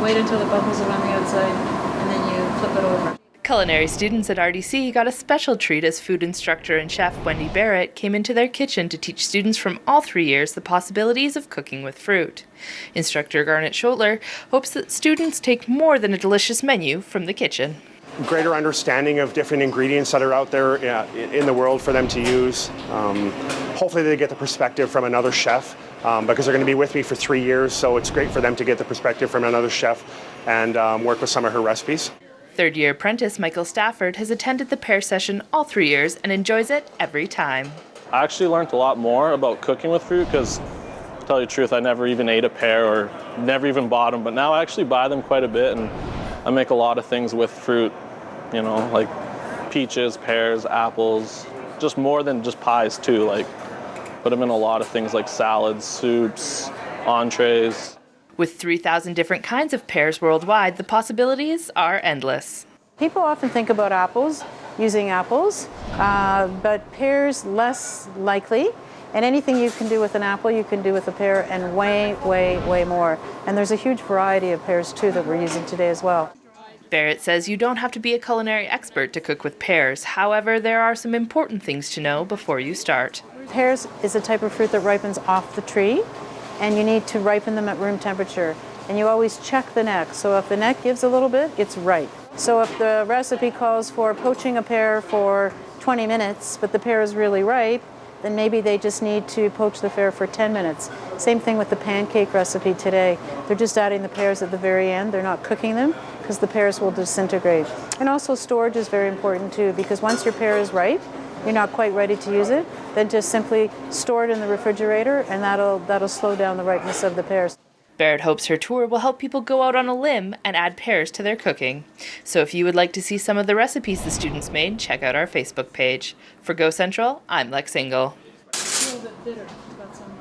wait until the bubbles are on the outside, and then you flip it over. Culinary students at RDC got a special treat as food instructor and chef Wendy Barrett came into their kitchen to teach students from all 3 years the possibilities of cooking with fruit. Instructor Garnet Schottler hopes that students take more than a delicious menu from the kitchen. Greater understanding of different ingredients that are out there in the world for them to use. Hopefully they get the perspective from another chef because they're going to be with me for 3 years, so it's great for them to get the perspective from another chef and work with some of her recipes. Third-year apprentice Michael Stafford has attended the Pears session all 3 years and enjoys it every time. I actually learned a lot more about cooking with fruit because, to tell you the truth, I never even ate a pear or never even bought them, but now I actually buy them quite a bit and I make a lot of things with fruit, you know, like peaches, pears, apples, just more than just pies too, like put them in a lot of things like salads, soups, entrees. With 3,000 different kinds of pears worldwide, the possibilities are endless. People often think about apples, using apples, but pears less likely. And anything you can do with an apple, you can do with a pear, and way, way, way more. And there's a huge variety of pears too that we're using today as well. Barrett says you don't have to be a culinary expert to cook with pears. However, there are some important things to know before you start. Pears is a type of fruit that ripens off the tree, and you need to ripen them at room temperature. And you always check the neck. So if the neck gives a little bit, it's ripe. So if the recipe calls for poaching a pear for 20 minutes, but the pear is really ripe, then maybe they just need to poach the pear for 10 minutes. Same thing with the pancake recipe today. They're just adding the pears at the very end. They're not cooking them because the pears will disintegrate. And also storage is very important too, because once your pear is ripe, you're not quite ready to use it, then just simply store it in the refrigerator and that'll slow down the ripeness of the pears. Barrett hopes her tour will help people go out on a limb and add pears to their cooking. So if you would like to see some of the recipes the students made, check out our Facebook page. For Go Central, I'm Lex Engel. It's a little bit bitter. It's got some